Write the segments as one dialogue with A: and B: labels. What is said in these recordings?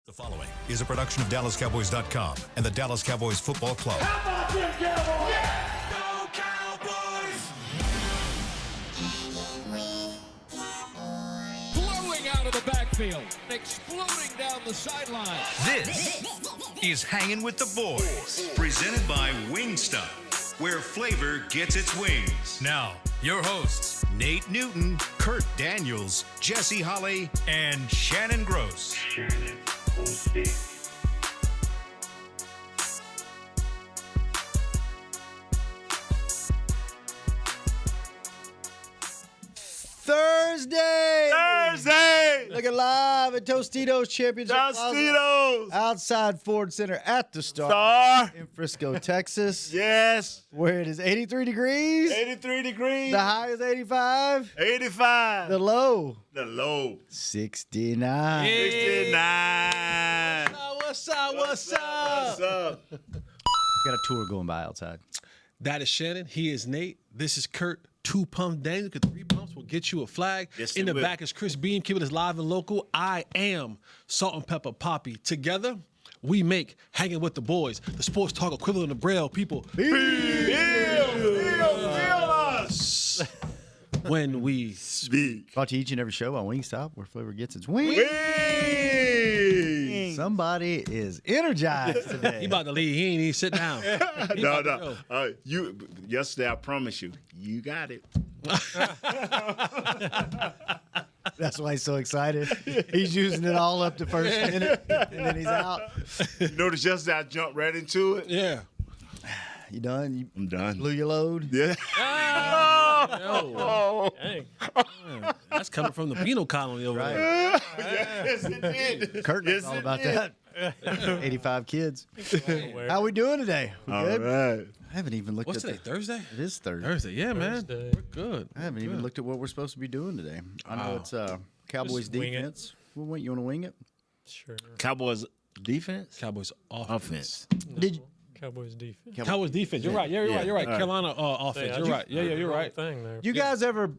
A: The following is a production of DallasCowboys.com and the Dallas Cowboys Football Club.
B: How about them Cowboys?
C: Yeah! Go Cowboys!
D: Blowing out of the backfield, exploding down the sideline.
A: This is Hangin' with the Boys, presented by Wingstop, where flavor gets its wings. Now, your hosts, Nate Newton, Kurt Daniels, Jesse Holley, and Shannon Gross.
E: Thursday!
F: Looking live at Tostitos Championship
E: Tostitos!
F: outside Ford Center at the
E: Star!
F: in Frisco, Texas,
E: Yes!
F: where it is 83 degrees.
E: 83 degrees.
F: The high is 85.
E: 85.
F: The low,
E: The low.
F: 69.
E: 69.
D: What's up?
E: What's up?
F: Got a tour going by outside.
D: That is Shannon. He is Nate. This is Kurt. 2 pumps Daniel, because 3 pumps will get you a flag.
E: Yes,
D: in
E: it
D: the
E: will.
D: back is Chris Beam, keeping us live and local. I am Salt and Pepper Poppy. Together, we make Hanging with the Boys, the sports talk equivalent of Braille people.
E: Feel us.
D: When we
E: Speak.
F: Brought to you each and every show on Wingstop, where flavor gets its wings.
E: Wings.
F: Somebody is energized today.
D: he about to leave, he ain't even sit down. He
E: No,
D: about to
E: no.
D: go.
E: Yesterday, I promise you, you got it.
F: That's why he's so excited. He's using it all up the first minute, and then he's out.
E: You notice yesterday I jumped right into it?
D: Yeah.
F: You done? You
E: I'm done.
F: blew your load?
E: Yeah.
D: Yo, that's coming from the penal colony over
F: Right.
D: there.
E: Yes, it did.
F: Kurt knows
E: Yes,
F: all
E: it
F: about
E: did.
F: that. 85 kids. How we doing today? We
E: All
F: good?
E: right.
F: I haven't even looked
D: What's
F: at
D: today, Thursday?
F: It is Thursday.
D: Thursday, yeah, man. We're good.
F: I haven't even looked at what we're supposed to be doing today. I know it's Cowboys
G: Just wing it.
F: defense. You want to wing it?
G: Sure.
E: Cowboys defense?
D: Cowboys
E: Offense.
F: Did you?
G: Cowboys defense.
D: Cowboys defense. You're right. Yeah, you're
E: Yeah.
D: right. You're right.
E: All right.
D: Carolina offense. You're right. Yeah, you're right.
G: Thing there.
F: You guys ever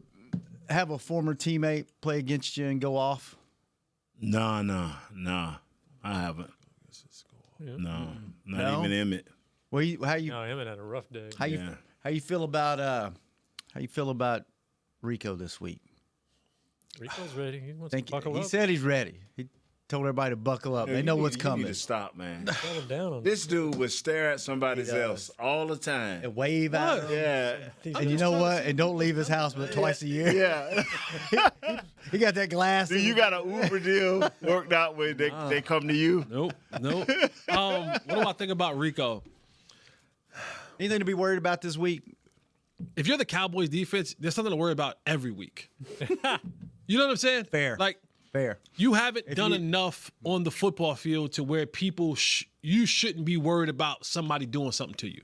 F: have a former teammate play against you and go off?
E: No. I haven't.
G: Yeah.
E: No. Not
F: No?
E: even Emmett.
F: Well, how you
G: No, Emmett had a rough day.
F: how you
E: Yeah.
F: how you feel about Rico this week?
G: Rico's ready. He wants
F: Think
G: to buckle
F: he
G: up.
F: said he's ready. He told everybody to buckle up. They know what's
E: You
F: coming.
E: need to stop, man.
G: Settle down on
E: This dude would stare at somebody
F: does.
E: else all the time.
F: And wave at him.
E: Yeah.
F: And you know what? And don't leave his house but twice a year.
E: Yeah.
F: He got that glass.
E: Do you got an Uber deal worked out where they come to you?
D: Nope. What do I think about Rico?
F: Anything to be worried about this week?
D: If you're the Cowboys defense, there's something to worry about every week. You know what I'm saying?
F: Fair.
D: Like,
F: Fair.
D: you haven't done
F: you-
D: enough on the football field to where people you shouldn't be worried about somebody doing something to you.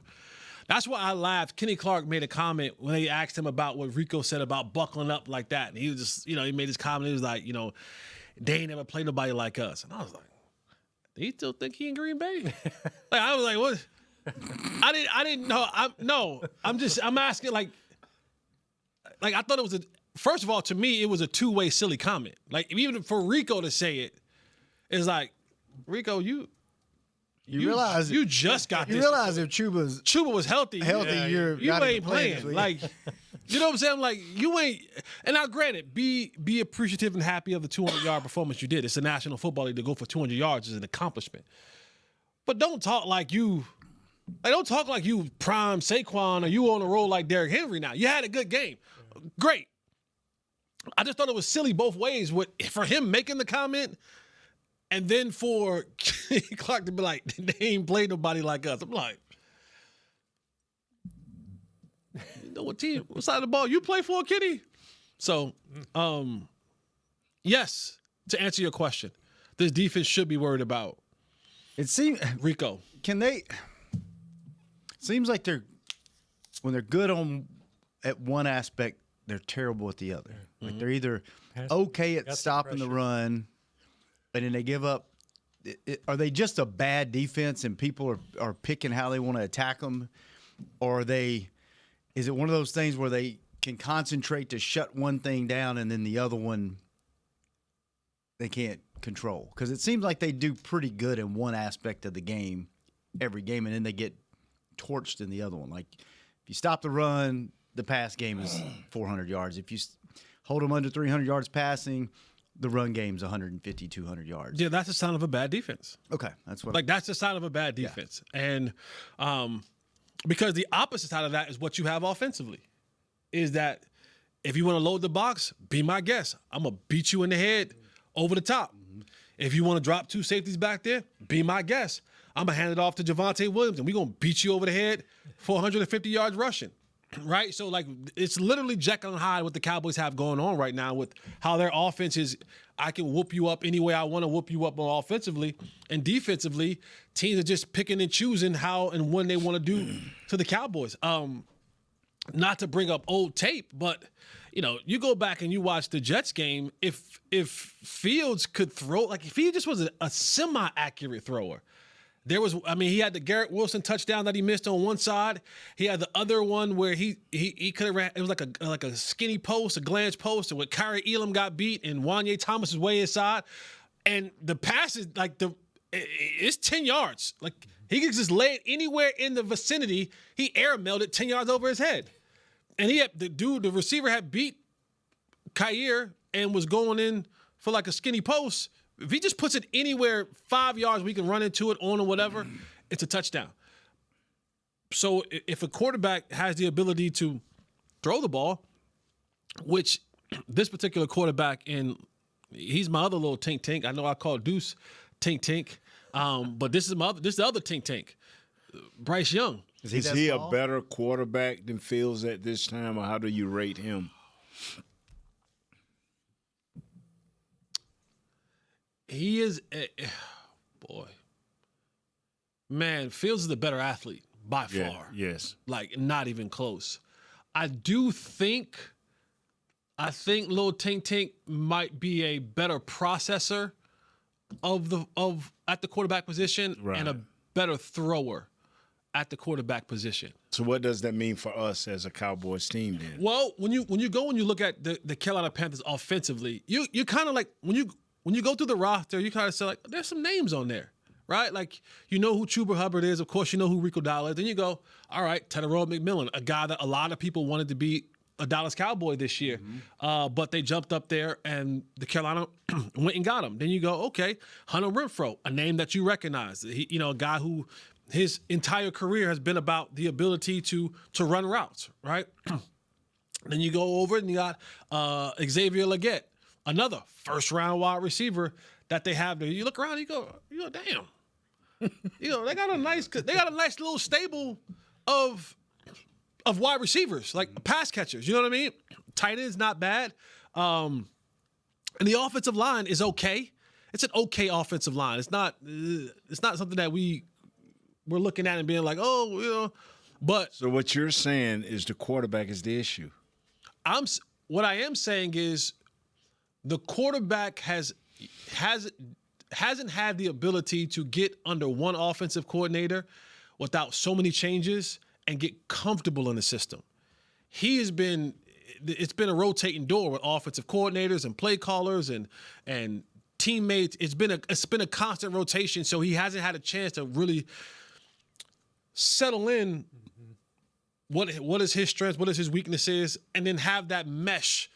D: That's why I laughed. Kenny Clark made a comment when they asked him about what Rico said about buckling up like that. And he was just, he made his comment. He was like, they ain't never played nobody like us. And I was like, do you still think he in Green Bay? Like, I was like, what? I didn't know. I'm asking, like I thought it was first of all, to me, it was a two-way silly comment. Like, even for Rico to say it, it's like, Rico, you
F: realize
D: you just got
F: You
D: this.
F: realize if Chuba
D: was healthy.
F: you're
D: You
F: not
D: ain't
F: even
D: playing.
F: this week.
D: Like, you know what I'm saying? Like, you ain't. And now, granted, be appreciative and happy of the 200-yard performance you did. It's the National Football League. To go for 200 yards is an accomplishment. But don't talk like you. Like, don't talk like you prime Saquon or you on a roll like Derrick Henry now. You had a good game. Great. I just thought it was silly both ways for him making the comment and then for Clark to be like, they ain't played nobody like us. I'm like, you know what side of the ball you play for, Kenny? So, yes, to answer your question, this defense should be worried about
F: it seems
D: Rico.
F: seems like when they're good at one aspect, they're terrible at the other. Like they're either okay at
G: got some
F: stopping the
G: pressure.
F: run, but then they give up. Are they just a bad defense and people are picking how they want to attack them, or is it one of those things where they can concentrate to shut one thing down and then the other one they can't control? Because it seems like they do pretty good in one aspect of the game every game, and then they get torched in the other one. Like, if you stop the run, the pass game is 400 yards. If you hold them under 300 yards passing, the run game's 150, 200 yards.
D: Yeah, that's a sign of a bad defense.
F: Okay, that's what.
D: Like, that's the sign of a bad defense. And because the opposite side of that is what you have offensively, is that if you want to load the box, be my guest. I'm going to beat you in the head over the top. If you want to drop 2 safeties back there, be my guest. I'm going to hand it off to Javonte Williams, and we're going to beat you over the head for 150 yards rushing. Right? So, like, it's literally Jekyll and Hyde what the Cowboys have going on right now with how their offense is. I can whoop you up any way I want to whoop you up on offensively. And defensively, teams are just picking and choosing how and when they want to do to the Cowboys. Not to bring up old tape, but, you know, you go back and you watch the Jets game, if Fields could throw, like, if he just was a semi-accurate thrower, he had the Garrett Wilson touchdown that he missed on one side. He had the other one where he could have ran. It was like a skinny post, a glance post, and when Kyrie Elam got beat and Wanye Thomas was way inside, and the pass is like it's 10 yards. Like, he could just lay it anywhere in the vicinity. He airmailed it 10 yards over his head, and the receiver had beat Kyer and was going in for like a skinny post. If he just puts it anywhere 5 yards, we can run into it on or whatever, it's a touchdown. So if a quarterback has the ability to throw the ball, which this particular quarterback, and he's my other little tink. I know I call Deuce tink, but this is the other tink, Bryce Young.
E: Is he a better quarterback than Fields at this time, or how do you rate him?
D: He is, man, Fields is the better athlete by far.
E: Yes.
D: Like, not even close. I think Lil Tink might be a better processor at the quarterback position,
E: right,
D: and a better thrower at the quarterback position.
E: So what does that mean for us as a Cowboys team then?
D: Well, when you go and you look at the Carolina Panthers offensively, you kind of like when you go through the roster, you kind of say, like, there's some names on there, right? Like, you know who Chuba Hubbard is. Of course, you know who Rico Dowdle is. Then you go, all right, Tedderell McMillan, a guy that a lot of people wanted to be a Dallas Cowboy this year. But they jumped up there, and the Carolina went and got him. Then you go, okay, Hunter Renfrow, a name that you recognize. A guy who his entire career has been about the ability to run routes, right? Then you go over and you got Xavier Legette, another first-round wide receiver that they have there. You look around, you go, damn. They got a nice little stable of wide receivers, like pass catchers. You know what I mean? Tight end's not bad. And the offensive line is okay. It's an okay offensive line. It's not something that we're looking at and being like, but
E: so what you're saying is the quarterback is the issue.
D: What I am saying is the quarterback hasn't had the ability to get under one offensive coordinator without so many changes and get comfortable in the system. It's been a rotating door with offensive coordinators and play callers and teammates. It's been a constant rotation, so he hasn't had a chance to really settle in what is his strengths, what is his weaknesses, and then have that mesh,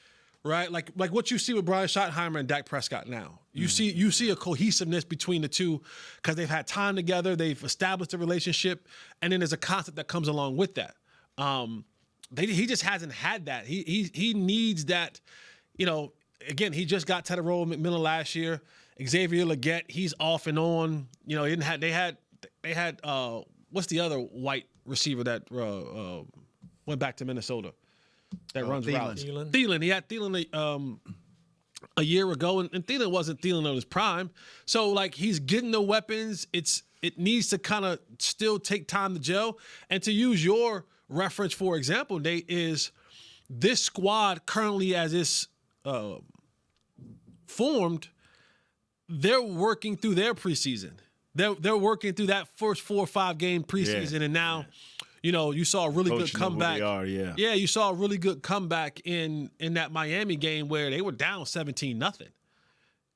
D: right? Like what you see with Brian Schottenheimer and Dak Prescott now. You see a cohesiveness between the two because they've had time together, they've established a relationship, and then there's a concept that comes along with that. He just hasn't had that. He needs that. Again, he just got Tedderell McMillan last year. Xavier Legette, he's off and on. They had what's the other white receiver that went back to Minnesota that runs routes? Thielen. He had Thielen a year ago, and Thielen wasn't Thielen on his prime. So, like, he's getting the weapons. It needs to kind of still take time to gel. And to use your reference, for example, Nate, is this squad currently as it's formed, they're working through their preseason. They're working through that first 4 or 5 game preseason, and now, you saw a really good comeback. You saw a really good comeback in that Miami game where they were down 17-0,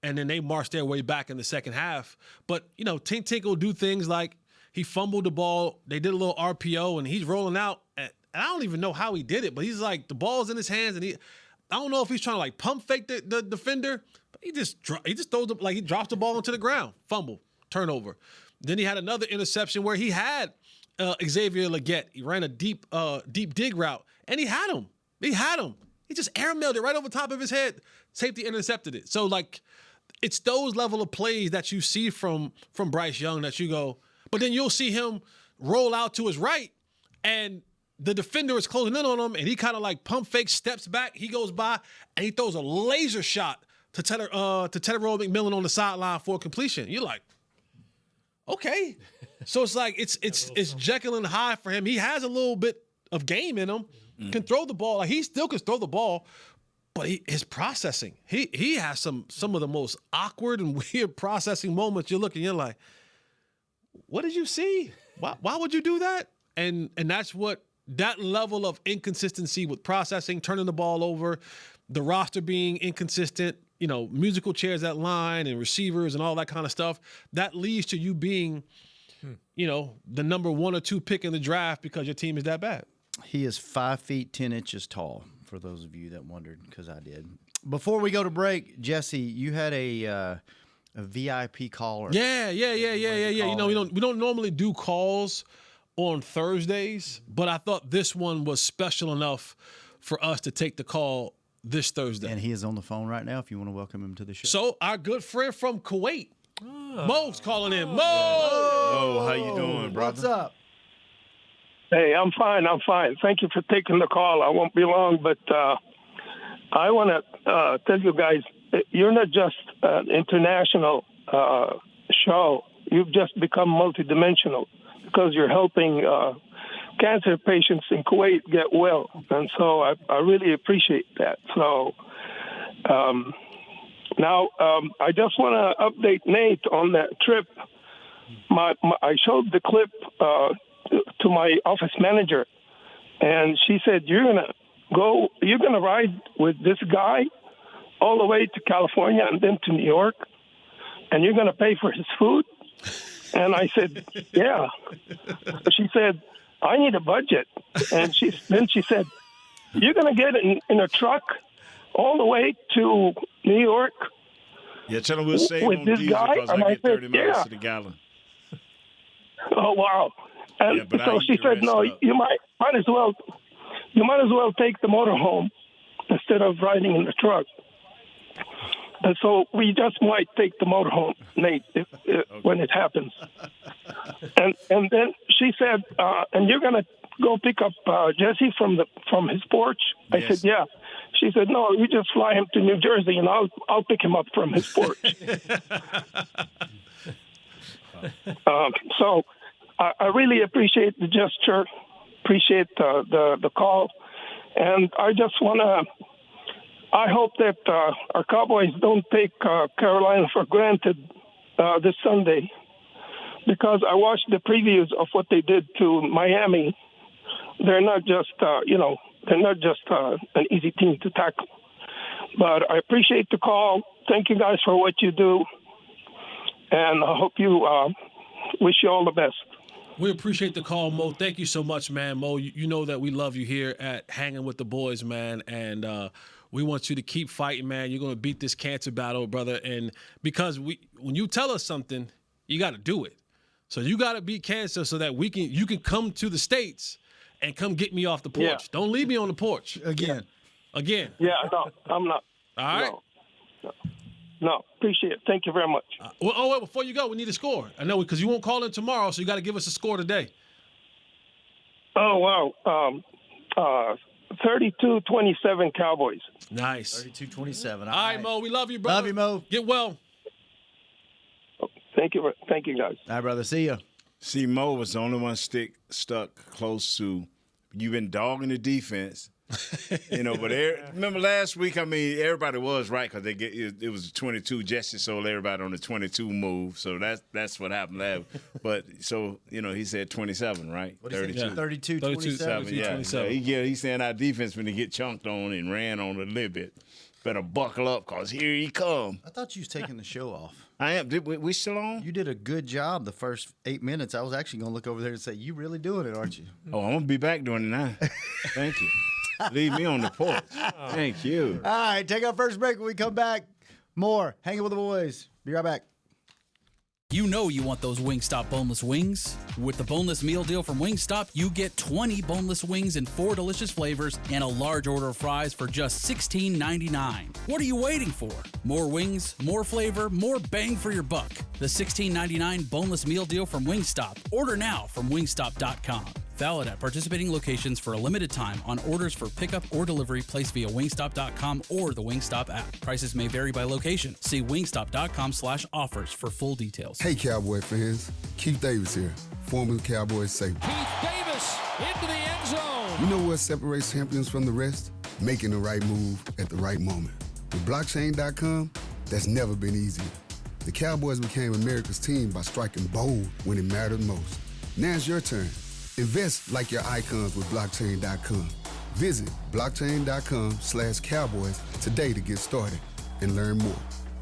D: and then they marched their way back in the second half. But, you know, Tink will do things like he fumbled the ball. They did a little RPO, and he's rolling out. And I don't even know how he did it, but he's like, the ball's in his hands, and I don't know if he's trying to, like, pump fake the defender, but he just throws it, like he drops the ball into the ground. Fumble, turnover. Then he had another interception where he had Xavier Legette. He ran a deep dig route, and he had him. He just airmailed it right over top of his head. Safety intercepted it. So, like, it's those level of plays that you see from Bryce Young that you go, but then you'll see him roll out to his right, and the defender is closing in on him, and he kind of like pump fake, steps back, he goes by, and he throws a laser shot to Tedder McMillan on the sideline for completion. You're like, okay. So it's like it's Jekyll and Hyde for him. He has a little bit of game in him, can throw the ball. Like, he still can throw the ball, but his processing, he has some of the most awkward and weird processing moments. You're looking, you're like, what did you see? Why would you do that? And that's what that level of inconsistency with processing, turning the ball over, the roster being inconsistent, you know, musical chairs at line and receivers and all that kind of stuff, that leads to you being, you know, the number 1 or 2 pick in the draft because your team is that bad.
F: He is 5 feet 10 inches tall, for those of you that wondered, because I did. Before we go to break, Jesse, you had a VIP caller.
D: Yeah. You know, we don't normally do calls on Thursdays, but I thought this one was special enough for us to take the call this Thursday.
F: And he is on the phone right now if you want to welcome him to the show.
D: So our good friend from Kuwait, Mo's calling in. Mo!
E: Oh, how you doing, brother?
F: What's up?
B: Hey, I'm fine. Thank you for taking the call. I won't be long, but I want to tell you guys, you're not just an international show. You've just become multidimensional because you're helping cancer patients in Kuwait get well. And so I really appreciate that. So now I just want to update Nate on that trip. I showed the clip to my office manager, and she said, you're gonna ride with this guy all the way to California and then to New York, and you're gonna pay for his food? And I said, yeah. She said, I need a budget. And then she said, you're gonna get in a truck all the way to New York?
E: Yeah, tell him we'll save
B: with
E: on
B: this
E: diesel
B: guy?
E: because
B: And
E: I
B: I
E: get
B: said,
E: 30 miles
B: yeah.
E: to the gallon.
B: Oh, wow. And
E: Yeah, but I
B: so
E: eat
B: she
E: the
B: said,
E: rest
B: no,
E: up.
B: you might as well take the motorhome instead of riding in the truck. And so we just might take the motorhome, Nate, when it happens. And then she said, and you're going to go pick up Jesse from his porch? I
E: Yes.
B: said, yeah. She said, no, you just fly him to New Jersey, and I'll pick him up from his porch. So I really appreciate the gesture, appreciate the call, and I just want to. I hope that our Cowboys don't take Carolina for granted this Sunday, because I watched the previews of what they did to Miami. They're not just an easy team to tackle. But I appreciate the call. Thank you guys for what you do, and I hope you wish you all the best.
D: We appreciate the call, Mo. Thank you so much, man. Mo, you know that we love you here at Hanging with the Boys, man, and we want you to keep fighting, man. You're going to beat this cancer battle, brother, and because when you tell us something, you got to do it. So you got to beat cancer so that you can come to the States and come get me off the porch.
B: Yeah.
D: Don't leave me on the porch.
F: Again.
B: Yeah, no, I'm not.
D: All right?
B: No, appreciate it. Thank you very much.
D: Wait, before you go, we need a score. I know, because you won't call in tomorrow, so you got to give us a score today.
B: Oh, wow. 32-27 Cowboys.
D: Nice.
F: 32-27.
D: All right, Mo, we love you, brother.
F: Love you, Mo.
D: Get well.
B: Thank you, guys.
F: All right, brother. See ya.
E: See, Mo was the only one stuck close to. You've been dogging the defense, but remember last week? I mean, everybody was right because it was 22. Jesse sold everybody on the 22 move, so that's what happened last. But so he said 27, right? 32.
D: Yeah.
F: 32-27.
D: 27.
E: Yeah, he's saying our defense when they get chunked on and ran on a little bit. better buckle up, cause here he come.
F: I thought you was taking the show off.
E: I am. We still on?
F: You did a good job the first 8 minutes. I was actually going to look over there and say, you really doing it, aren't you?
E: Oh, I'm gonna be back doing it now. Thank you. Leave me on the porch. Thank you.
F: All right, take our first break. When we come back, more Hanging with the Boys. Be right back.
H: You know you want those Wingstop boneless wings. With the boneless meal deal from Wingstop, you get 20 boneless wings in 4 delicious flavors and a large order of fries for just $16.99. What are you waiting for? More wings, more flavor, more bang for your buck. The $16.99 boneless meal deal from Wingstop. Order now from wingstop.com. Valid at participating locations for a limited time on orders for pickup or delivery placed via wingstop.com or the Wingstop app. Prices may vary by location. See wingstop.com/offers for full details.
I: Hey, Cowboy fans. Keith Davis here, former Cowboys safety.
C: Keith Davis into the end zone.
I: You know what separates champions from the rest? Making the right move at the right moment. With blockchain.com, that's never been easier. The Cowboys became America's team by striking bold when it mattered most. Now it's your turn. Invest like your icons with blockchain.com. Visit blockchain.com/cowboys today to get started and learn more.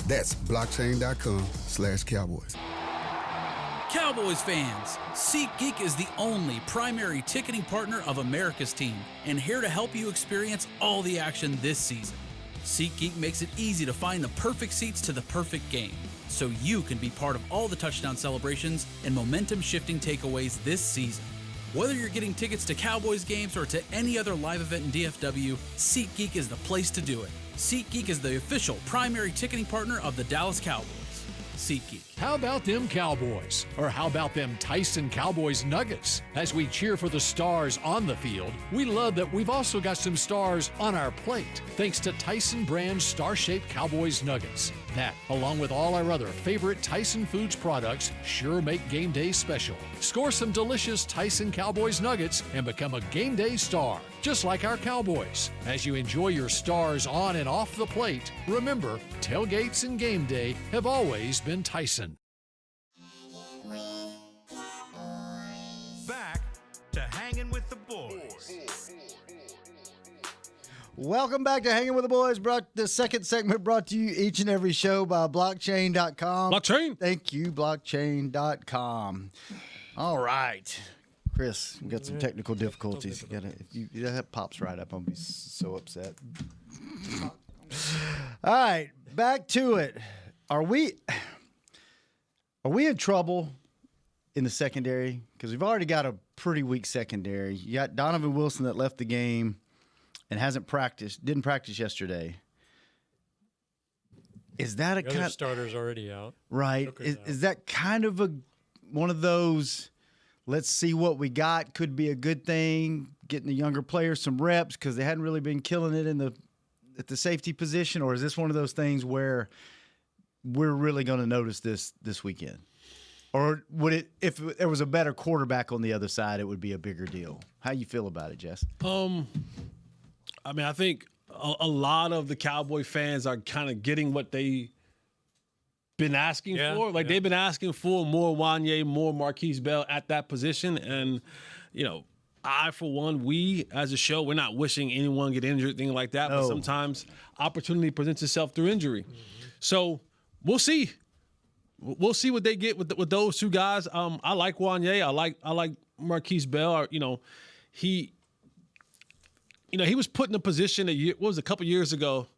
I: That's blockchain.com/cowboys.
H: Cowboys fans, SeatGeek is the only primary ticketing partner of America's team and here to help you experience all the action this season. SeatGeek makes it easy to find the perfect seats to the perfect game, so you can be part of all the touchdown celebrations and momentum-shifting takeaways this season. Whether you're getting tickets to Cowboys games or to any other live event in DFW, SeatGeek is the place to do it. SeatGeek is the official primary ticketing partner of the Dallas Cowboys. SeatGeek.
J: How about them Cowboys? Or how about them Tyson Cowboys Nuggets? As we cheer for the stars on the field, we love that we've also got some stars on our plate, thanks to Tyson brand star-shaped Cowboys Nuggets. That, along with all our other favorite Tyson Foods products, sure make game day special. Score some delicious Tyson Cowboys Nuggets and become a game day star, just like our Cowboys. As you enjoy your stars on and off the plate, remember, tailgates and game day have always been Tyson.
A: Back to Hanging with the Boys.
F: Welcome back to Hanging with the Boys. The second segment brought to you each and every show by blockchain.com.
D: Blockchain.
F: Thank you, blockchain.com. All right. Chris, we got some technical difficulties. That pops right up. I'm going to be so upset. All right, back to it. Are we in trouble in the secondary? Because we've already got a pretty weak secondary. You got Donovan Wilson that left the game and didn't practice yesterday. Is that a
G: The other starter's already out.
F: right? Is that kind of one of those? Let's see what we got. Could be a good thing. Getting the younger players some reps because they hadn't really been killing it at the safety position, or is this one of those things where we're really going to notice this weekend? Or would it, if there was a better quarterback on the other side, it would be a bigger deal? How you feel about it, Jess?
D: I mean, I think a lot of the Cowboy fans are kind of getting what they been asking for. Like they've been asking for more Wanye, more Marquise Bell at that position. And, you know, I, for one, we as a show, we're not wishing anyone get injured, thing like that. But sometimes opportunity presents itself through injury. So we'll see. We'll see what they get with those two guys. I like Wanye. I like Marquise Bell. He was put in a position a couple years ago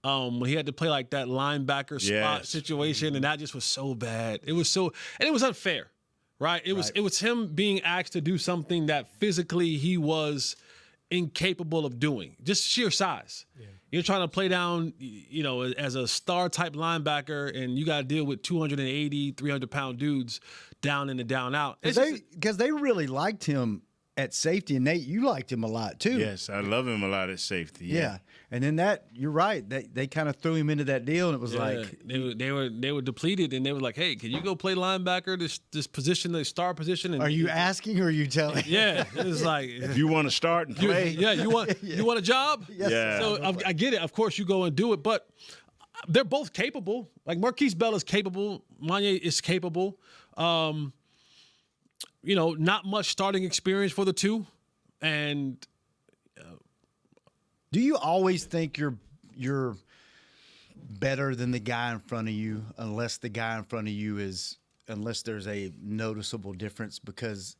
D: when he had to play like that linebacker spot situation, and that just was so bad. It was unfair, right? It was him being asked to do something that physically he was incapable of doing, just sheer size. Yeah. You're trying to play down, as a star type linebacker, and you got to deal with 280, 300-pound dudes down in and down out.
F: Because they really liked him at safety, and Nate, you liked him a lot too.
E: Yes, I love him a lot at safety.
F: Yeah. And then you're right. They kind of threw him into that deal, and it was like
D: they were depleted, and they were like, "Hey, can you go play linebacker? This position, the star position?" And
F: are you asking or are you telling?
D: Yeah, it was like,
E: you want to start and play?
D: You want a job?
F: Yes.
E: Yeah.
D: So I get it. Of course, you go and do it, but they're both capable. Like Marquise Bell is capable. Wanye is capable. Not much starting experience for the two, and
F: do you always think your better than the guy in front of you unless the guy in front of you unless there's a noticeable difference because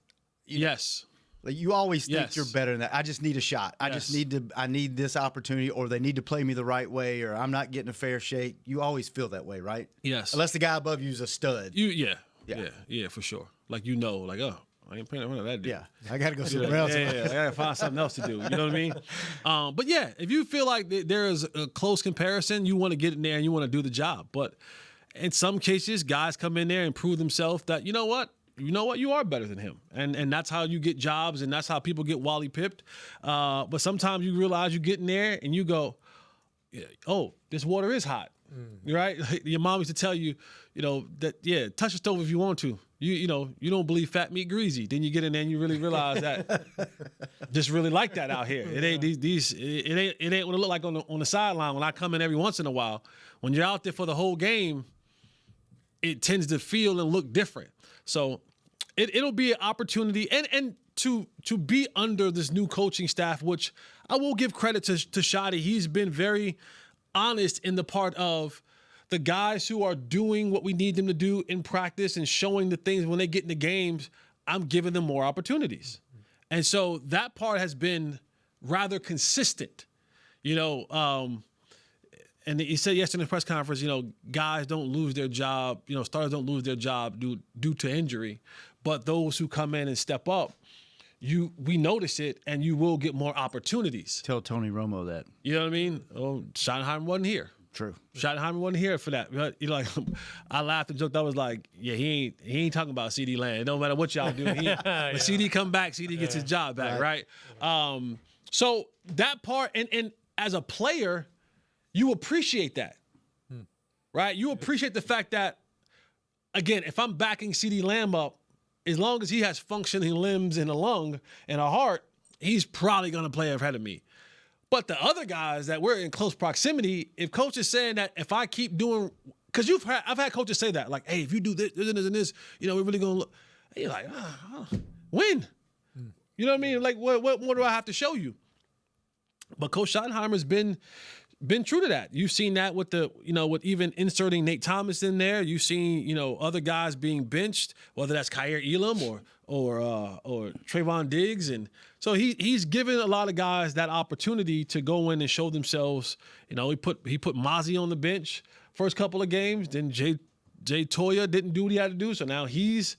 D: yes.
F: Like you always think
D: Yes.
F: you're better than that. I just need a shot. I need this opportunity, or they need to play me the right way, or I'm not getting a fair shake. You always feel that way, right?
D: Yes.
F: Unless the guy above you is a stud.
D: Yeah, for sure. Like like, oh, I ain't playing in front of that dude.
F: Yeah, I got to go somewhere else.
D: Yeah, I gotta find something else to do. You know what I mean? But yeah, if you feel like there is a close comparison, you want to get in there and you want to do the job. But in some cases, guys come in there and prove themselves that you are better than him, and that's how you get jobs, and that's how people get Wally pipped. But sometimes you realize you get in there and you go, oh, this water is hot, right? Your mom used to tell you, that touch the stove if you want to. You don't believe fat meat greasy. Then you get in there and you really realize that just really like that out here. It ain't it ain't what it look like on the sideline when I come in every once in a while. When you're out there for the whole game, it tends to feel and look different. So it'll be an opportunity and to be under this new coaching staff, which I will give credit to Shadi. He's been very honest in the part of the guys who are doing what we need them to do in practice and showing the things when they get in the games, I'm giving them more opportunities. And so that part has been rather consistent, and he said yesterday in the press conference, guys don't lose their job, starters don't lose their job due to injury, but those who come in and step up, we notice it, and you will get more opportunities.
F: Tell Tony Romo that.
D: You know what I mean? Oh, Schottenheimer wasn't here.
F: True.
D: Schottenheimer wasn't here for that. I laughed and joked. I was like, yeah, he ain't talking about CD Land. It don't matter what y'all do. When CD come back, CD gets his job back, right? So that part, and as a player, you appreciate that, right? You appreciate the fact that, again, if I'm backing CD Lamb up, as long as he has functioning limbs and a lung and a heart, he's probably going to play ahead of me. But the other guys that we're in close proximity, if coach is saying that if I keep doing, because I've had coaches say that, like, hey, if you do this and this, we're really going to look. And you're like, win. You know what I mean? Like, what more do I have to show you? But Coach Schottenheimer's been true to that. You've seen that with with even inserting Nate Thomas in there. You've seen, other guys being benched, whether that's Kyer Elam or Trayvon Diggs. And so he's given a lot of guys that opportunity to go in and show themselves. He put Mozzie on the bench first couple of games. Then Jay Toya didn't do what he had to do. So now he's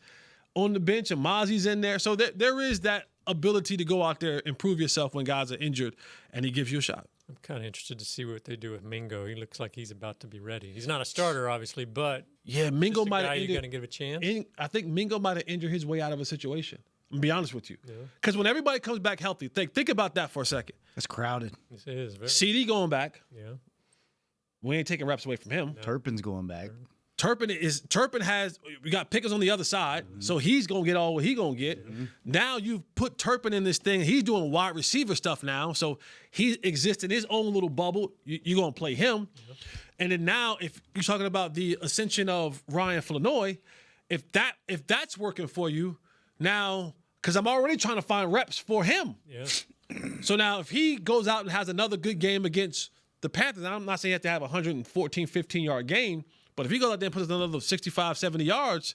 D: on the bench and Mozzie's in there. So there is that ability to go out there and prove yourself when guys are injured, and he gives you a shot.
G: I'm kind of interested to see what they do with Mingo. He looks like he's about to be ready. He's not a starter, obviously, but
D: yeah, Mingo might have.
G: You're going to give a chance.
D: I think Mingo might have injured his way out of a situation. I'm gonna be honest with you, because when everybody comes back healthy, think about that for a second.
F: It's crowded.
G: It is very.
D: CD going back.
G: Yeah,
D: we ain't taking reps away from him.
F: No. Turpin's going back.
D: Turpin has, we got Pickens on the other side, so he's gonna get all what he gonna get. Now you've put Turpin in this thing. He's doing wide receiver stuff now, so he exists in his own little bubble. You're gonna play him, and then now if you're talking about the ascension of Ryan Flournoy, if that's working for you now, because I'm already trying to find reps for him.
G: Yeah.
D: So now if he goes out and has another good game against the Panthers, and I'm not saying you have to have a 114, 15-yard game. But if he goes out there and puts another 65, 70 yards,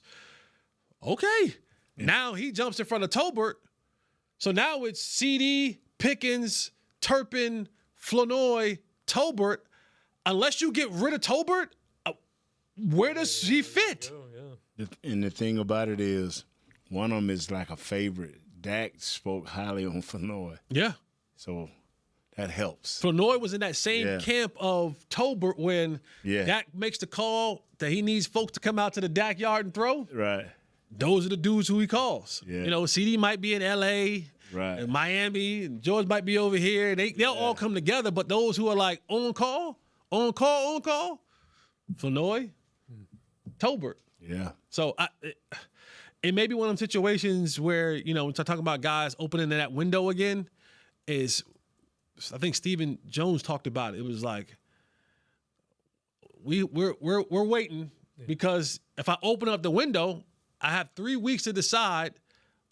D: okay. Yeah. Now he jumps in front of Tolbert. So now it's CD, Pickens, Turpin, Flournoy, Tolbert. Unless you get rid of Tolbert, where does he fit?
E: And the thing about it is, one of them is like a favorite. Dak spoke highly on Flournoy.
D: Yeah.
E: So that helps.
D: Flournoy was in that same camp of Tolbert when Dak makes the call that he needs folks to come out to the Dak yard and throw.
E: Right.
D: Those are the dudes who he calls.
E: Yeah.
D: CD might be in L.A.,
E: right,
D: and Miami, and George might be over here. They'll all come together, but those who are like on call, Flournoy, Tolbert.
E: Yeah.
D: So it may be one of them situations where, when talking about guys opening that window again, is I think Stephen Jones talked about it. It was like we're waiting because if I open up the window, I have 3 weeks to decide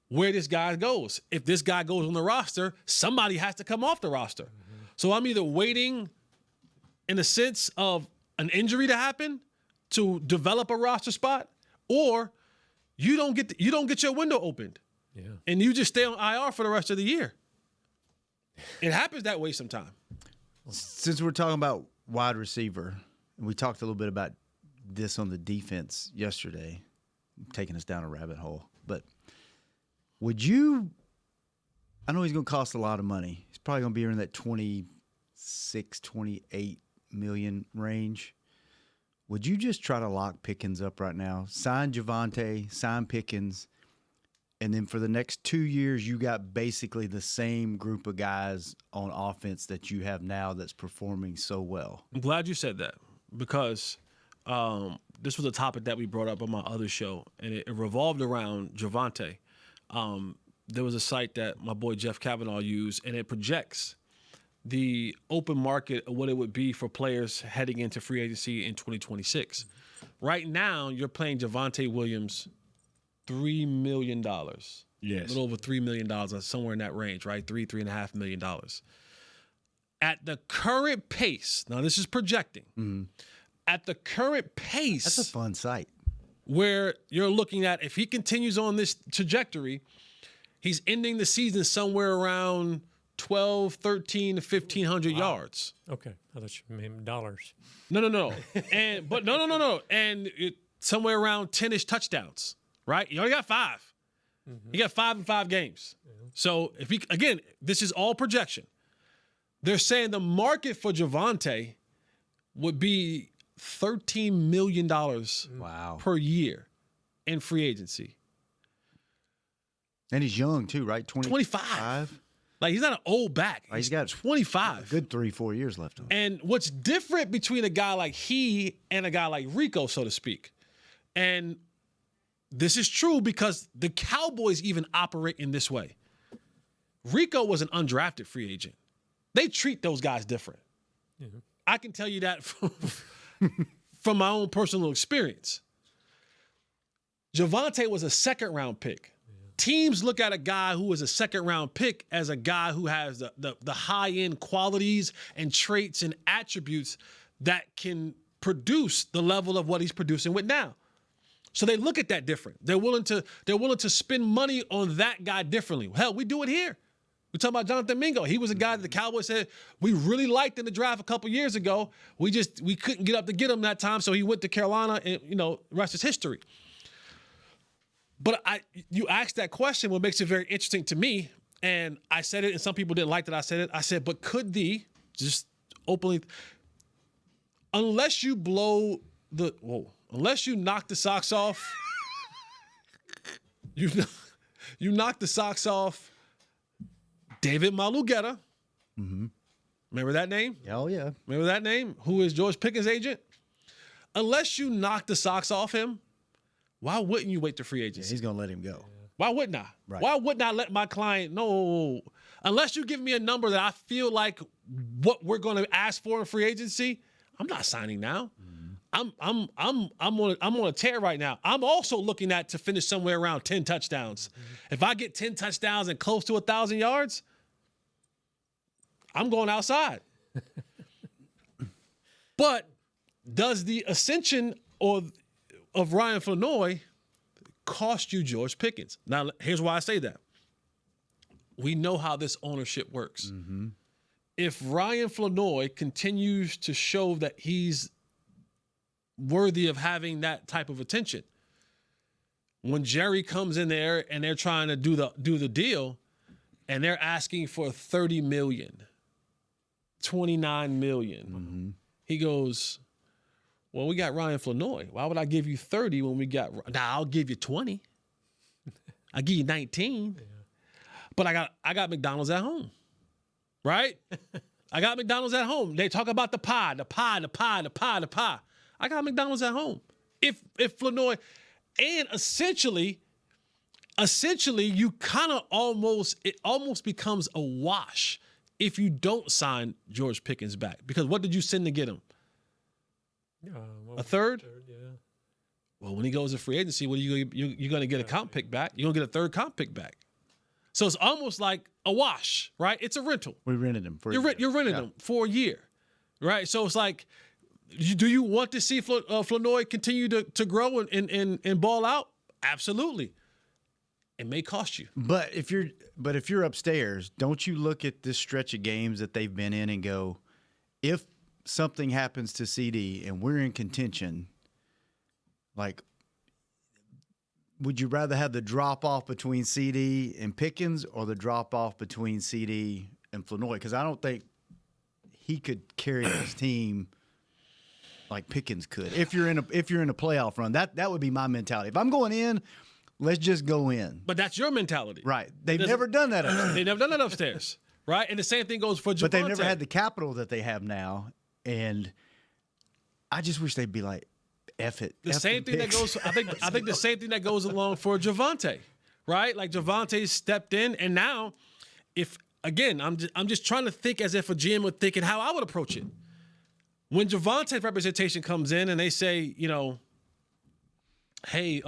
D: where this guy goes. If this guy goes on the roster, somebody has to come off the roster. So I'm either waiting in the sense of an injury to happen to develop a roster spot, or you don't get your window opened.
G: Yeah.
D: And you just stay on IR for the rest of the year. It happens that way sometimes.
F: Since we're talking about wide receiver, and we talked a little bit about this on the defense yesterday, taking us down a rabbit hole, but would you – I know he's going to cost a lot of money. He's probably going to be in that 26, 28 million range. Would you just try to lock Pickens up right now? Sign Javonte, sign Pickens, and then for the next 2 years, you got basically the same group of guys on offense that you have now that's performing so well.
D: I'm glad you said that because this was a topic that we brought up on my other show, and it revolved around Javonte. There was a site that my boy Jeff Kavanaugh used, and it projects the open market of what it would be for players heading into free agency in 2026. Right now, you're playing Javonte Williams $3 million.
E: Yes.
D: A little over $3 million, somewhere in that range, right? $3.5 million. At the current pace, now this is projecting, at the current pace.
F: That's a fun site.
D: Where you're looking at, if he continues on this trajectory, he's ending the season somewhere around 12, 13 to 1,500 yards.
G: Okay. I thought you meant dollars.
D: No. No. And somewhere around 10-ish touchdowns, right? You only got 5. You got 5 in 5 games. So if he, again, this is all projection. They're saying the market for Javonte would be $13 million per year in free agency.
F: And he's young too, right?
D: 25. Like, he's not an old back.
F: He's got
D: 25.
F: A good 3-4 years left on him.
D: And what's different between a guy like he and a guy like Rico, so to speak, and this is true because the Cowboys even operate in this way. Rico was an undrafted free agent. They treat those guys different. I can tell you that from my own personal experience. Javonte was a second-round pick. Teams look at a guy who is a second-round pick as a guy who has the high-end qualities and traits and attributes that can produce the level of what he's producing with now. So they look at that different. They're willing to spend money on that guy differently. Hell, we do it here. We're talking about Jonathan Mingo. He was a guy that the Cowboys said we really liked in the draft a couple years ago. We couldn't get up to get him that time, so he went to Carolina, and the rest is history. But you asked that question, what makes it very interesting to me, and I said it, and some people didn't like that I said it. I said, but could just openly, unless you knock the socks off, you knock the socks off David Malugetta. Remember that name?
F: Oh, yeah.
D: Remember that name? Who is George Pickens' agent? Unless you knock the socks off him, why wouldn't you wait to free agency?
F: Yeah, he's going to let him go.
D: Why wouldn't I?
F: Right.
D: Why wouldn't I let my client know? Unless you give me a number that I feel like what we're going to ask for in free agency, I'm not signing now. I'm on a tear right now. I'm also looking to finish somewhere around 10 touchdowns. If I get 10 touchdowns and close to 1,000 yards, I'm going outside. But does the ascension of Ryan Flanoy cost you George Pickens? Now, here's why I say that. We know how this ownership works. If Ryan Flanoy continues to show that he's worthy of having that type of attention, when Jerry comes in there and they're trying to do the deal and they're asking for $30 million, $29 million, he goes, well, we got Ryan Flanoy. Why would I give you 30 when we got? Now I'll give you 20. I'll give you 19. Yeah. But I got McDonald's at home, right? I got McDonald's at home. They talk about the pie. I got McDonald's at home. If Flanoy, and essentially, you kind of it almost becomes a wash if you don't sign George Pickens back, because what did you send to get him? A third?
G: Yeah.
D: Well, when he goes to free agency, what are you're going to get a comp pick back? You're going to get a third comp pick back. So it's almost like a wash, right? It's a rental.
F: We rented him for
D: You're renting him for a year, right? So it's like Do you want to see Flournoy continue to grow and ball out? Absolutely. It may cost you.
F: But if you're upstairs, don't you look at this stretch of games that they've been in and go, if something happens to CD and we're in contention, like, would you rather have the drop off between CD and Pickens or the drop off between CD and Flournoy? Because I don't think he could carry his team like Pickens could. If you're in a playoff run, that would be my mentality. If I'm going in, let's just go in.
D: But that's your mentality.
F: Right. They've never done that upstairs.
D: They've never done that upstairs. Right? And the same thing goes for Javonte.
F: But they've never had the capital that they have now. And I just wish they'd be like, F it.
D: The same thing that goes, I think the same thing that goes along for Javonte, right? Like Javonte stepped in, and now, I'm just trying to think as if a GM would think and how I would approach it. When Javonte's representation comes in and they say, hey,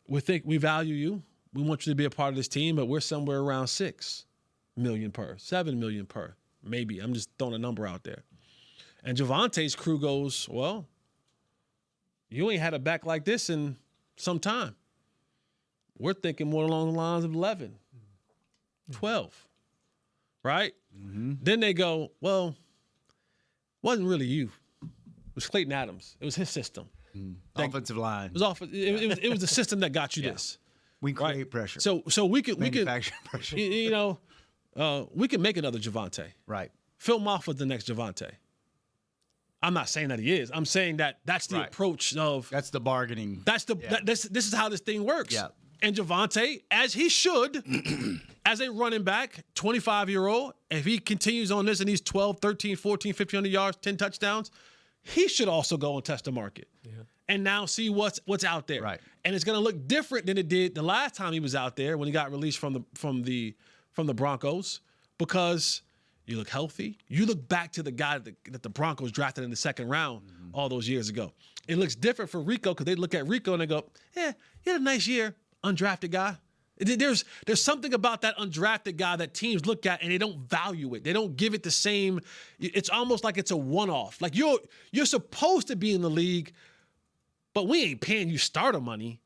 D: we value you. We want you to be a part of this team, but we're somewhere around $6 million per, $7 million per, maybe. I'm just throwing a number out there. And Javonte's crew goes, well, you ain't had a back like this in some time. We're thinking more along the lines of 11, 12, right? Mm-hmm. Then they go, well, it wasn't really you. It was Clayton Adams. It was his system.
F: Offensive line.
D: It was the system that got you this.
F: We create pressure.
D: So we could
F: pressure.
D: We can make another Javonte.
F: Right.
D: Phil Moffitt's the next Javonte. I'm not saying that he is. I'm saying that's the approach of.
F: That's the bargaining.
D: This is how this thing works.
F: Yeah.
D: And Javonte, as he should, as a running back, 25-year-old, if he continues on this and he's 12, 13, 14, 1,500 yards, 10 touchdowns, he should also go and test the market. Yeah. And now see what's out there.
F: Right.
D: And it's going to look different than it did the last time he was out there when he got released from the Broncos, because you look healthy. You look back to the guy that the Broncos drafted in the second round all those years ago. It looks different for Rico because they look at Rico and they go, yeah, he had a nice year, undrafted guy. There's something about that undrafted guy that teams look at and they don't value it. They don't give it the same. It's almost like it's a one-off. Like you're supposed to be in the league, but we ain't paying you starter money.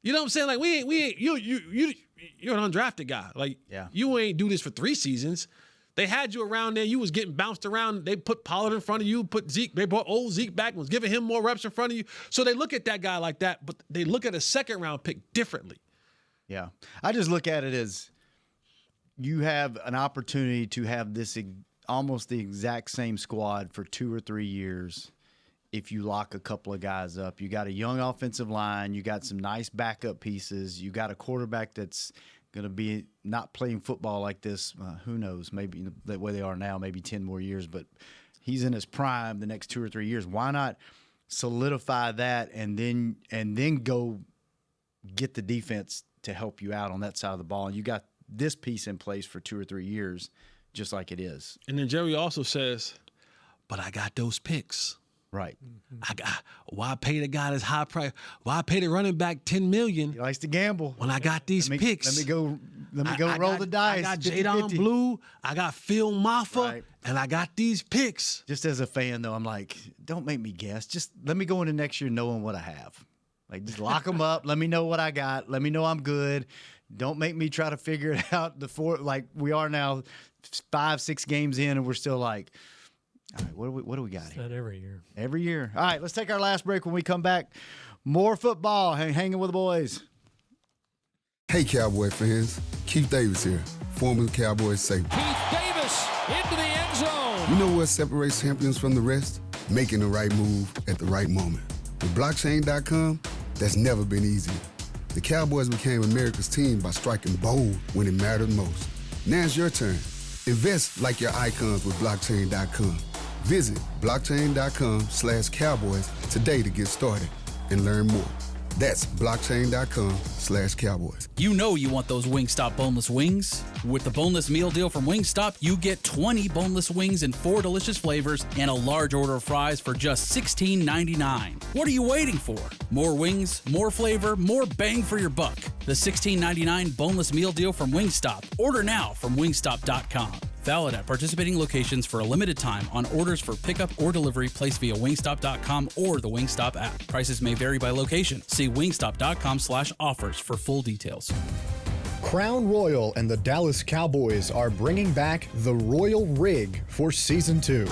D: You know what I'm saying? Like we ain't you're an undrafted guy. Like you ain't do this for 3 seasons. They had you around there. You was getting bounced around. They put Pollard in front of you, put Zeke. They brought old Zeke back and was giving him more reps in front of you. So they look at that guy like that, but they look at a second-round pick differently.
F: Yeah. I just look at it as you have an opportunity to have this almost the exact same squad for 2 or 3 years if you lock a couple of guys up. You got a young offensive line. You got some nice backup pieces. You got a quarterback that's going to be not playing football like this. Who knows? Maybe the way they are now, maybe 10 more years. But he's in his prime the next 2 or 3 years. Why not solidify that and then go get the defense to help you out on that side of the ball? And you got this piece in place for 2 or 3 years, just like it is.
D: And then Jerry also says, but I got those picks.
F: Right.
D: Why pay the guy this high price? Why pay the running back $10 million?
F: He likes to gamble.
D: When I got these picks.
F: Let me go roll the dice.
D: I got Jadon Blue. I got Phil Maffa. And I got these picks.
F: Just as a fan, though, I'm like, don't make me guess. Just let me go into next year knowing what I have. Like, just lock them up. Let me know what I got. Let me know I'm good. Don't make me try to figure it out. Like we are now 5-6 games in, and we're still like, all right, what do we got here?
G: That every year.
F: Every year. All right, let's take our last break. When we come back, more football. Hanging with the boys.
I: Hey, Cowboy fans. Keith Davis here, former Cowboys safety.
C: Keith Davis into the end zone.
I: You know what separates champions from the rest? Making the right move at the right moment. With blockchain.com, that's never been easier. The Cowboys became America's team by striking bold when it mattered most. Now it's your turn. Invest like your icons with blockchain.com. Visit blockchain.com/Cowboys today to get started and learn more. That's blockchain.com/Cowboys.
H: You know you want those Wingstop boneless wings. With the boneless meal deal from Wingstop, you get 20 boneless wings in 4 delicious flavors and a large order of fries for just $16.99. What are you waiting for? More wings, more flavor, more bang for your buck. The $16.99 boneless meal deal from Wingstop. Order now from wingstop.com. Valid at participating locations for a limited time on orders for pickup or delivery placed via wingstop.com or the Wingstop app. Prices may vary by location. See wingstop.com/offers for full details.
K: Crown Royal and the Dallas Cowboys are bringing back the Royal Rig for Season 2.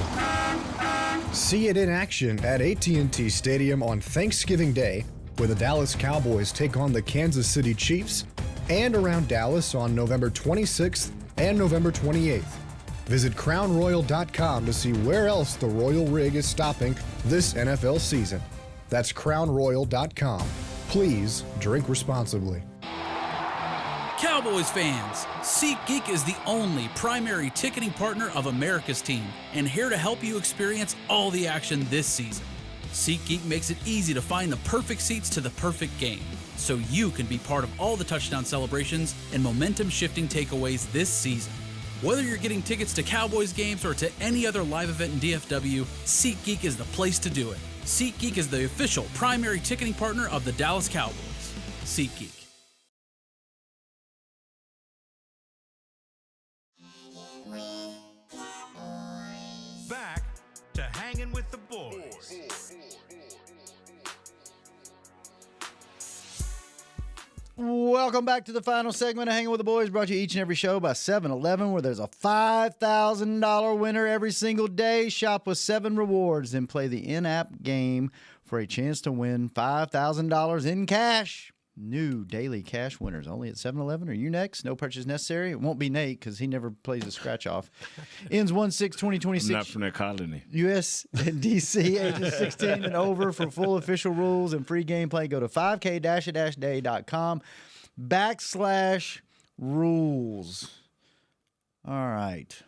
K: See it in action at AT&T Stadium on Thanksgiving Day, where the Dallas Cowboys take on the Kansas City Chiefs, and around Dallas on November 26th and November 28th. Visit crownroyal.com to see where else the Royal Rig is stopping this NFL season. That's crownroyal.com. Please drink responsibly.
H: Cowboys fans, SeatGeek is the only primary ticketing partner of America's team and here to help you experience all the action this season. SeatGeek makes it easy to find the perfect seats to the perfect game, so you can be part of all the touchdown celebrations and momentum-shifting takeaways this season. Whether you're getting tickets to Cowboys games or to any other live event in DFW, SeatGeek is the place to do it. SeatGeek is the official primary ticketing partner of the Dallas Cowboys. SeatGeek.
A: Back to Hanging with the Boys.
F: Welcome back to the final segment of Hanging with the Boys, brought to you each and every show by 7-Eleven, where there's a $5,000 winner every single day. Shop with 7 rewards, then play the in-app game for a chance to win $5,000 in cash. New daily cash winners only at 7-Eleven. Are you next? No purchase necessary. It won't be Nate because he never plays a scratch-off. Ends 1/6/2026.
E: I'm not from that colony.
F: U.S. and D.C. ages 16 and over. For full official rules and free gameplay, go to 5k-day.com/rules. All right.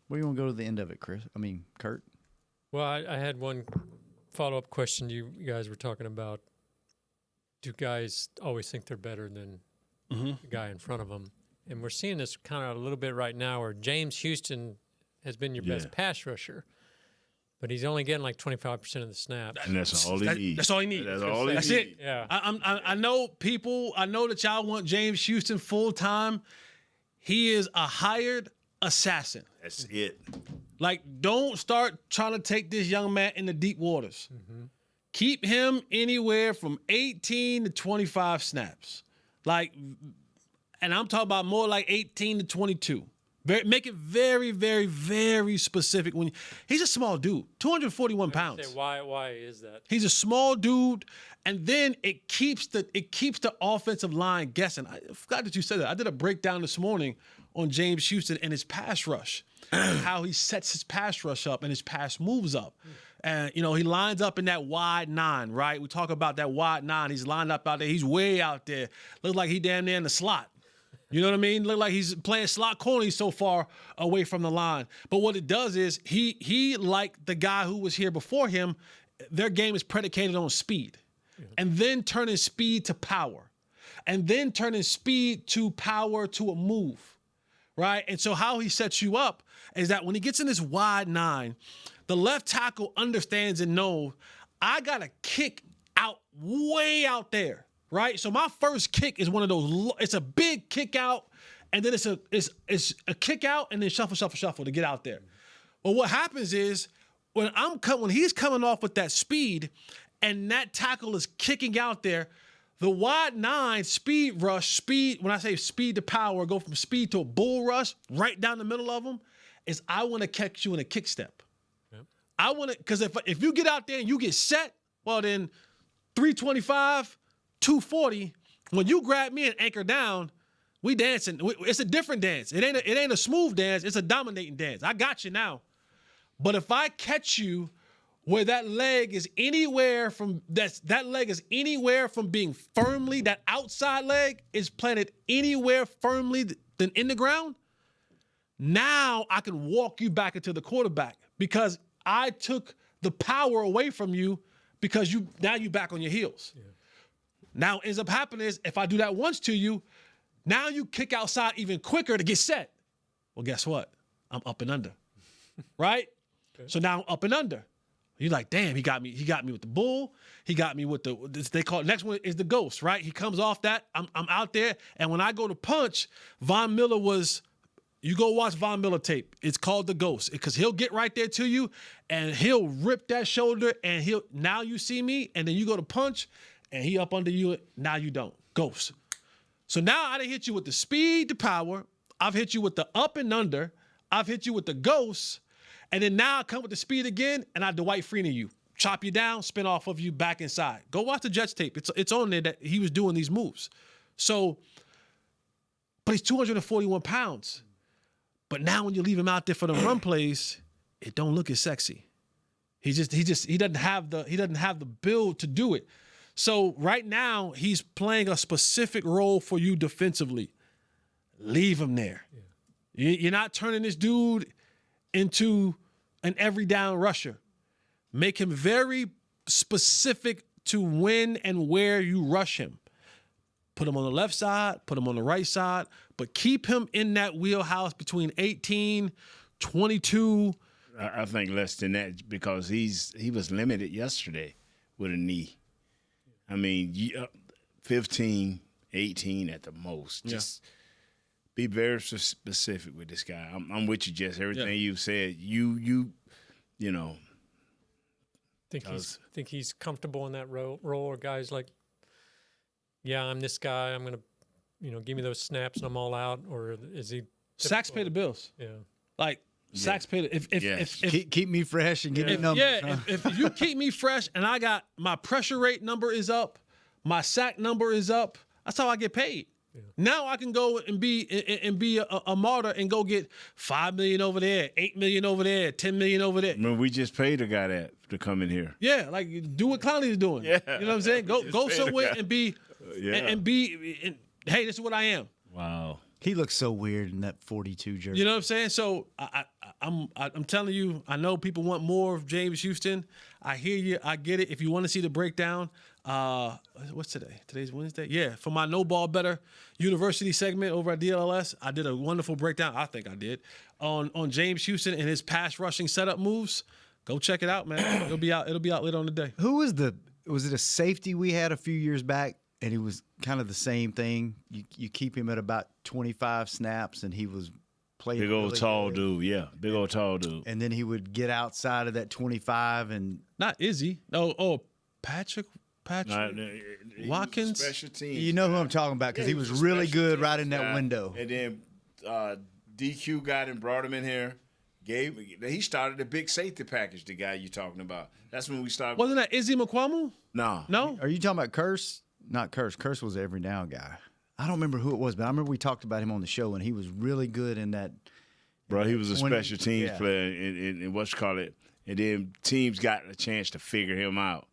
F: Where do you want to go to the end of it, Kurt?
G: Well, I had one follow-up question. You guys were talking about, do guys always think they're better than the guy in front of them? And we're seeing this kind of a little bit right now where James Houston has been your best pass rusher, but he's only getting like 25% of the snaps.
E: And that's all he needs.
D: That's all he needs.
E: That's
D: it.
G: Yeah.
D: I know people. I know that y'all want James Houston full time. He is a hired assassin.
E: That's it.
D: Like, don't start trying to take this young man into deep waters. Mm-hmm. Keep him anywhere from 18 to 25 snaps. Like, and I'm talking about more like 18 to 22. Make it very, very, very specific. He's a small dude, 241 pounds.
G: Why is that?
D: He's a small dude, and then it keeps the offensive line guessing. I forgot that you said that. I did a breakdown this morning on James Houston and his pass rush, how he sets his pass rush up and his pass moves up. And, he lines up in that wide 9, right? We talk about that wide 9. He's lined up out there. He's way out there. Looks like he damn near in the slot. You know what I mean? Look like he's playing slot corner. He's so far away from the line. But what it does is he like the guy who was here before him, their game is predicated on speed. And then turning speed to power. And then turning speed to power to a move. Right? And so how he sets you up is that when he gets in this wide 9, the left tackle understands and knows I got to kick out way out there, right? So my first kick is one of those. It's a big kick out, and then it's a kick out, and then shuffle to get out there. Well, what happens is when he's coming off with that speed, and that tackle is kicking out there, the wide 9 speed rush, when I say speed to power, go from speed to a bull rush right down the middle of them, is I want to catch you in a kick step. I want to, because if you get out there and you get set, well then 325, 240, when you grab me and anchor down, we dancing. It's a different dance. It ain't a smooth dance. It's a dominating dance. I got you now. But if I catch you where that leg is anywhere from being firmly, that outside leg is planted anywhere firmly than in the ground, now I can walk you back into the quarterback because I took the power away from you because now you back on your heels. Yeah. Now what ends up happening is if I do that once to you, now you kick outside even quicker to get set. Well, guess what? I'm up and under, right? Okay. So now I'm up and under. You're like, damn, he got me with the bull. He got me with they call it, next one is the ghost, right? He comes off that. I'm out there, and when I go to punch, Von Miller was You go watch Von Miller tape. It's called The Ghost because he'll get right there to you and he'll rip that shoulder and now you see me, and then you go to punch and he up under you. Now you don't. Ghost. So now I done hit you with the speed, the power. I've hit you with the up and under. I've hit you with the ghost. And then now I come with the speed again and I Dwight Freeney you. Chop you down, spin off of you back inside. Go watch the Jets tape. It's on there that he was doing these moves. So, but he's 241 pounds. But now when you leave him out there for the run plays, it don't look as sexy. He doesn't have the build to do it. So right now he's playing a specific role for you defensively. Leave him there. Yeah. You're not turning this dude into an every down rusher. Make him very specific to when and where you rush him. Put him on the left side, put him on the right side, but keep him in that wheelhouse between 18, 22.
E: I think less than that because he was limited yesterday with a knee. I mean, 15, 18 at the most. Just be very specific with this guy. I'm with you, Jess. Everything you said, you know.
G: Think he's comfortable in that role, or guys like, yeah, I'm this guy. I'm gonna, give me those snaps and I'm all out. Or is he?
D: Sacks pay the bills.
G: Yeah,
D: like sacks pay the. If
F: keep me fresh and give me numbers.
D: Yeah,
F: huh?
D: if you keep me fresh and I got my pressure rate number is up, my sack number is up. That's how I get paid. Yeah. Now I can go and be a martyr and go get $5 million over there, $8 million over there, $10 million over there.
E: I mean, we just paid a guy to come in here.
D: Yeah, like do what Clowney's doing. Yeah, you know what I'm saying? Go somewhere and be. And hey, this is what I am.
E: Wow.
F: He looks so weird in that 42 jersey.
D: You know what I'm saying? So I'm telling you, I know people want more of James Houston. I hear you. I get it. If you want to see the breakdown, what's today? Today's Wednesday. Yeah, for my No Ball Better University segment over at DLS, I did a wonderful breakdown. I think I did on James Houston and his pass rushing setup moves. Go check it out, man. It'll be out later on today.
F: Who was it a safety we had a few years back? And he was kind of the same thing. You keep him at about 25 snaps, and he was playing
E: big old
F: really
E: tall
F: good.
E: Dude, yeah, big old tall dude.
F: And then he would get outside of that 25 and
D: not Izzy. No, Patrick Watkins.
E: Special teams.
F: You know who I'm talking about because he was really good right in that window.
E: And then DQ got him, brought him in here. He started the big safety package. The guy you talking about. That's when we started.
D: Wasn't that Izzy McQuamu?
E: No.
F: Are you talking about Curse? Not Curse. Curse was the every down guy. I don't remember who it was, but I remember we talked about him on the show, and he was really good in that.
E: Bro, he was a special teams player in what's called it. And then teams got a chance to figure him out.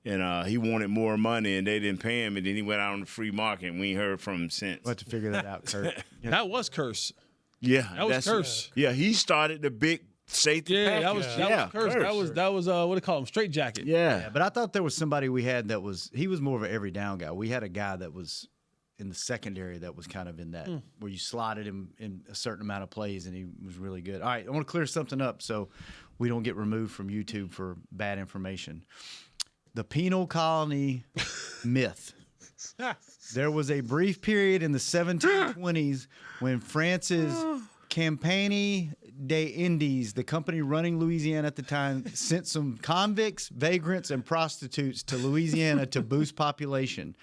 E: And he wanted more money, and they didn't pay him. And then he went out on the free market, and we ain't heard from him since.
F: We'll have to figure that out, Kurt.
D: That was Curse.
E: Yeah.
D: That was Curse.
E: Yeah, he started the big safety package.
D: That was Curse. That was what do they call him? Straight jacket.
F: Yeah, but I thought there was somebody we had he was more of an every down guy. We had a guy that was in the secondary that was kind of in that where you slotted him in a certain amount of plays, and he was really good. All right, I want to clear something up so we don't get removed from YouTube for bad information. The penal colony myth. There was a brief period in the 1720s when France's Compagnie des Indes, the company running Louisiana at the time, sent some convicts, vagrants, and prostitutes to Louisiana to boost population.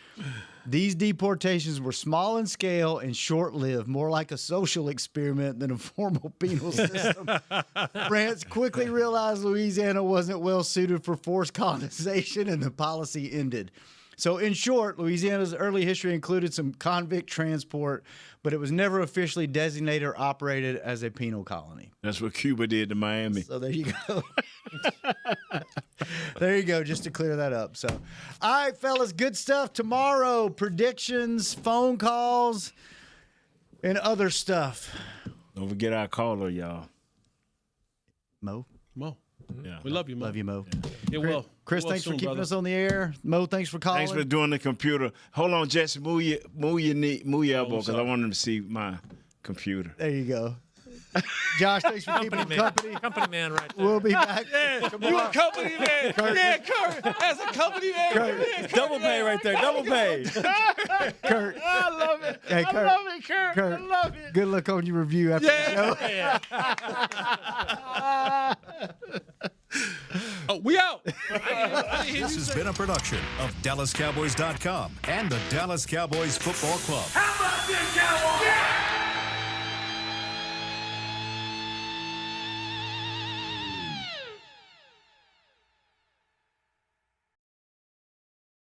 F: These deportations were small in scale and short-lived, more like a social experiment than a formal penal system. France quickly realized Louisiana wasn't well suited for forced colonization, and the policy ended. So, in short, Louisiana's early history included some convict transport, but it was never officially designated or operated as a penal colony.
E: That's what Cuba did to Miami.
F: So there you go. There you go, just to clear that up. So, all right, fellas, good stuff. Tomorrow, predictions, phone calls, and other stuff.
E: Don't forget our caller, y'all.
F: Mo.
D: Yeah. We love you, Mo.
F: Love you, Mo.
D: Yeah, well.
F: Chris, thanks for keeping us on the air. Mo, thanks for calling.
E: Thanks for doing the computer. Hold on, Jesse. Move your elbow because I want him to see my computer.
F: There you go. Josh, thanks for keeping him company.
G: Company man right there.
F: We'll be back.
D: Yeah, you a company man. Yeah, Kurt. As a company man.
F: Kurt.
L: Double pay right there. Double pay.
F: Kurt.
D: I love it.
F: Hey, Kurt.
D: I love it, Kurt.
F: Kurt.
D: I love it.
F: Good luck on your review after the show.
D: Oh, we out.
A: This has been a production of DallasCowboys.com and the Dallas Cowboys Football Club.
C: How about this, Cowboys?